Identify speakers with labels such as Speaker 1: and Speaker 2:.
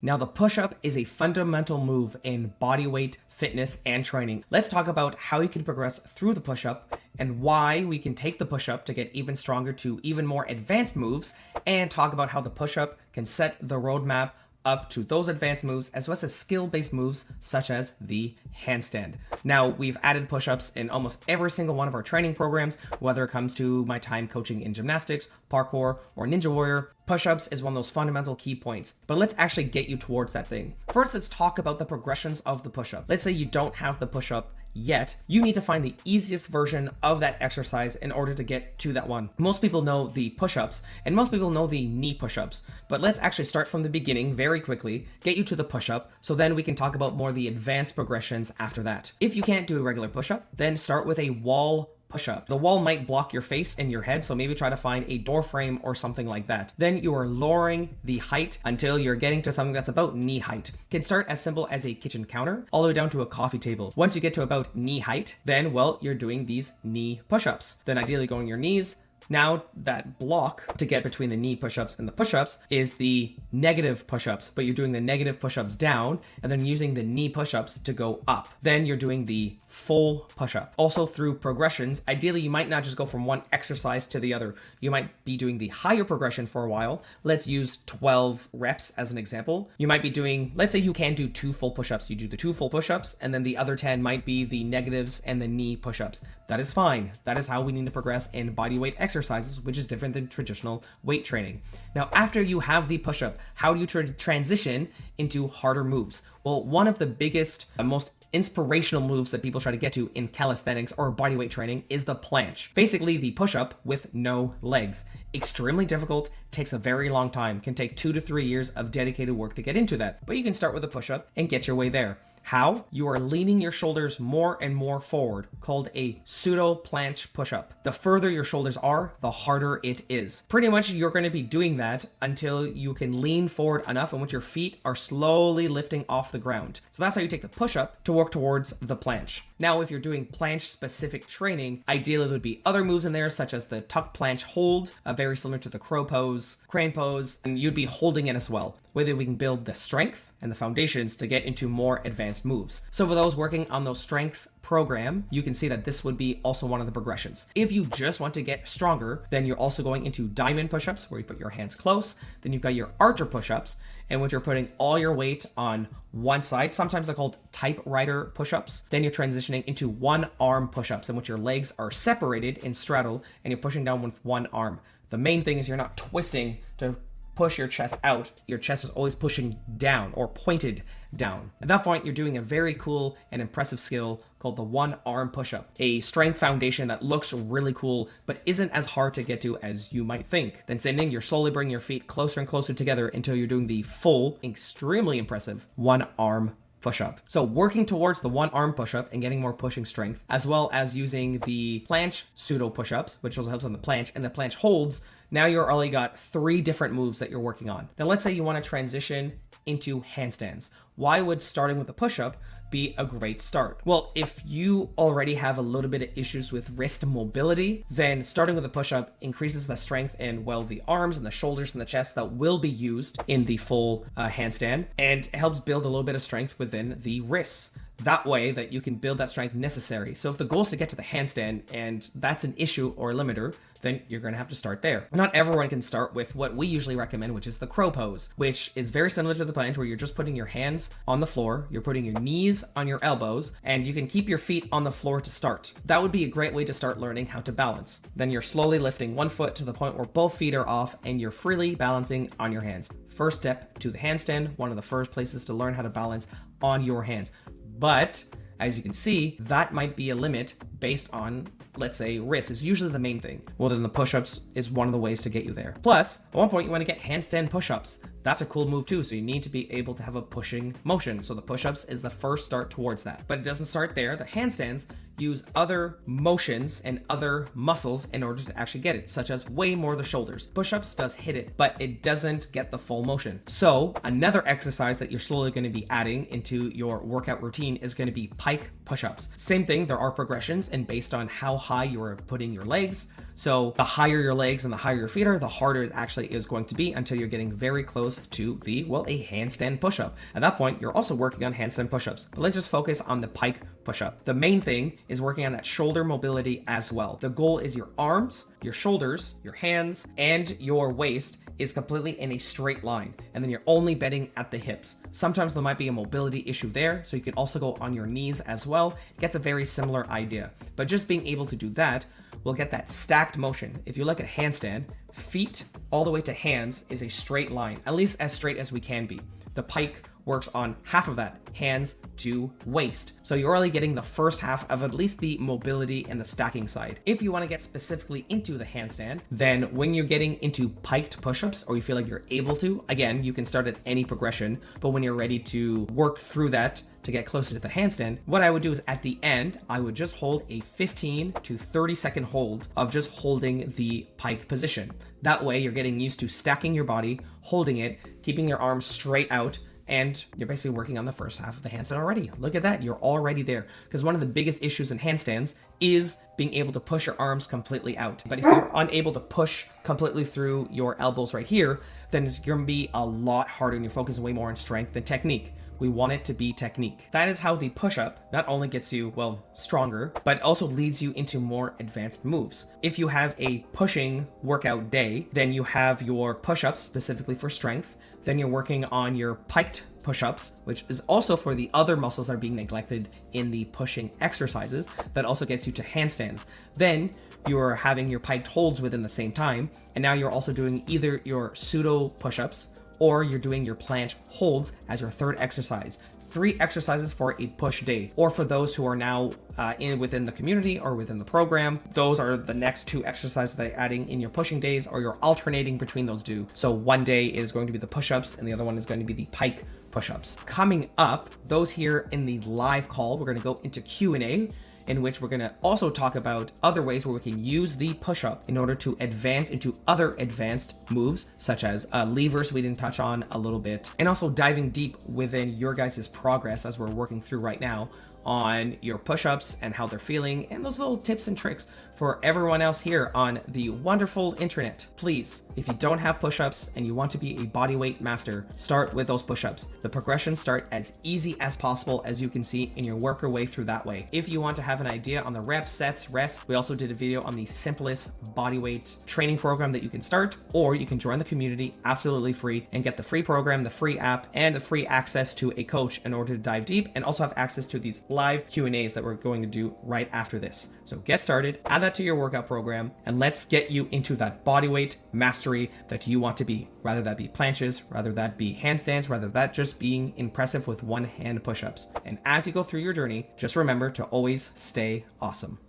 Speaker 1: Now, the push-up is a fundamental move in bodyweight, fitness, and training. Let's talk about how you can progress through the push-up and why we can take the push-up to get even stronger to even more advanced moves, and talk about how the push-up can set the roadmap up to those advanced moves as well as skill-based moves such as the handstand. Now, we've added push-ups in almost every single one of our training programs, whether it comes to my time coaching in gymnastics, parkour, or Ninja Warrior. Push-ups is one of those fundamental key points, but let's actually get you towards that thing. First, let's talk about the progressions of the push-up. Let's say you don't have the push-up yet. You need to find the easiest version of that exercise in order to get to that one. Most people know the push-ups and most people know the knee push-ups, but let's actually start from the beginning very quickly, get you to the push-up, so then we can talk about more the advanced progressions after that. If you can't do a regular push-up, then start with a wall push-up. The wall might block your face and your head, so maybe try to find a door frame or something like that. Then you are lowering the height until you're getting to something that's about knee height. It can start as simple as a kitchen counter all the way down to a coffee table. Once you get to about knee height, then, well, you're doing these knee push-ups. Then ideally going your knees. Now that block to get between the knee push-ups and the push-ups is the negative push-ups, but you're doing the negative push-ups down and then using the knee push-ups to go up. Then you're doing the full push-up. Also through progressions, ideally you might not just go from one exercise to the other. You might be doing the higher progression for a while. Let's use 12 reps as an example. You might be doing, let's say you can do 2 full push-ups. You do the 2 full push-ups and then the other 10 might be the negatives and the knee push-ups. That is fine. That is how we need to progress in bodyweight exercises, which is different than traditional weight training. Now, after you have the push-up, how do you transition into harder moves? Well, one of the biggest, most inspirational moves that people try to get to in calisthenics or bodyweight training is the planche. Basically, the push-up with no legs. Extremely difficult, takes a very long time, can take 2 to 3 years of dedicated work to get into that. But you can start with a push-up and get your way there. How? You are leaning your shoulders more and more forward, called a pseudo planche push-up. The further your shoulders are, the harder it is. Pretty much you're going to be doing that until you can lean forward enough in which your feet are slowly lifting off the ground. So that's how you take the push-up to work towards the planche. Now, if you're doing planche-specific training, ideally there would be other moves in there, such as the tuck planche hold, very similar to the crow pose, crane pose, and you'd be holding it as well. Whether we can build the strength and the foundations to get into more advanced moves. So for those working on those strength program, you can see that this would be also one of the progressions. If you just want to get stronger, then you're also going into diamond push-ups where you put your hands close. Then you've got your archer push-ups, in which you're putting all your weight on one side. Sometimes they're called typewriter push-ups. Then you're transitioning into one arm push-ups in which your legs are separated in straddle and you're pushing down with one arm. The main thing is you're not twisting to push your chest out. Your chest is always pushing down or pointed down. At that point, you're doing a very cool and impressive skill called the one arm push-up, a strength foundation that looks really cool, but isn't as hard to get to as you might think. Then same thing, you're slowly bringing your feet closer and closer together until you're doing the full, extremely impressive one arm push-up. So working towards the one arm push-up and getting more pushing strength, as well as using the planche pseudo push-ups, which also helps on the planche, and the planche holds, now you're already got 3 different moves that you're working on. Now let's say you want to transition into handstands. Why would starting with a push-up be a great start? Well, if you already have a little bit of issues with wrist mobility, then starting with a push-up increases the strength in, well, the arms and the shoulders and the chest that will be used in the full handstand, and helps build a little bit of strength within the wrists. That way that you can build that strength necessary. So if the goal is to get to the handstand and that's an issue or limiter, then you're going to have to start there. Not everyone can start with what we usually recommend, which is the crow pose, which is very similar to the planche where you're just putting your hands on the floor, you're putting your knees on your elbows, and you can keep your feet on the floor to start. That would be a great way to start learning how to balance. Then you're slowly lifting one foot to the point where both feet are off and you're freely balancing on your hands. First step to the handstand, one of the first places to learn how to balance on your hands. But as you can see, that might be a limit based on, let's say, wrist is usually the main thing. Well, then the push-ups is one of the ways to get you there. Plus, at one point you want to get handstand push-ups. That's a cool move too, so you need to be able to have a pushing motion. So the push-ups is the first start towards that. But it doesn't start there. The handstands use other motions and other muscles in order to actually get it, such as way more the shoulders. Push-ups does hit it, but it doesn't get the full motion. So another exercise that you're slowly going to be adding into your workout routine is going to be pike push-ups. Same thing, there are progressions, and based on how high you are putting your legs. So the higher your legs and the higher your feet are, the harder it actually is going to be until you're getting very close to a handstand push-up. At that point, you're also working on handstand push-ups. But let's just focus on the pike push-up. The main thing is working on that shoulder mobility as well. The goal is your arms, your shoulders, your hands, and your waist is completely in a straight line, and then you're only bending at the hips. Sometimes there might be a mobility issue there, so you can also go on your knees as well. It gets a very similar idea, but just being able to do that will get that stacked motion. If you look at handstand, feet all the way to hands is a straight line, at least as straight as we can be. The pike works on half of that, hands to waist. So you're only getting the first half of at least the mobility and the stacking side. If you want to get specifically into the handstand, then when you're getting into piked push-ups or you feel like you're able to, again, you can start at any progression, but when you're ready to work through that to get closer to the handstand, what I would do is at the end, I would just hold a 15 to 30 second hold of just holding the pike position. That way you're getting used to stacking your body, holding it, keeping your arms straight out, and you're basically working on the first half of the handstand already. Look at that, you're already there. Because one of the biggest issues in handstands is being able to push your arms completely out. But if you're unable to push completely through your elbows right here, then it's gonna be a lot harder and you're focusing way more on strength than technique. We want it to be technique. That is how the push-up not only gets you, well, stronger, but also leads you into more advanced moves. If you have a pushing workout day, then you have your push-ups specifically for strength. Then you're working on your piked push-ups, which is also for the other muscles that are being neglected in the pushing exercises. That also gets you to handstands. Then you're having your piked holds within the same time, and now you're also doing either your pseudo push-ups or you're doing your planche holds as your third exercise. 3 exercises for a push day. Or for those who are now within the community or within the program, those are the next 2 exercises that you're adding in your pushing days, or you're alternating between those 2. So one day is going to be the push-ups and the other one is going to be the pike push-ups. Coming up, those here in the live call, we're gonna go into Q&A, in which we're going to also talk about other ways where we can use the push-up in order to advance into other advanced moves, such as levers we didn't touch on a little bit, and also diving deep within your guys' progress as we're working through right now on your push-ups and how they're feeling, and those little tips and tricks for everyone else here on the wonderful internet. Please, if you don't have push-ups and you want to be a bodyweight master, start with those push-ups. The progressions start as easy as possible, as you can see, and you work your way through that way. If you want to have an idea on the reps, sets, rest, we also did a video on the simplest bodyweight training program that you can start, or you can join the community absolutely free and get the free program, the free app, and the free access to a coach in order to dive deep, and also have access to these live Q&As that we're going to do right after this. So get started, add that to your workout program, and let's get you into that bodyweight mastery that you want to be. Rather that be planches, rather that be handstands, rather that just being impressive with one hand push-ups. And as you go through your journey, just remember to always stay awesome.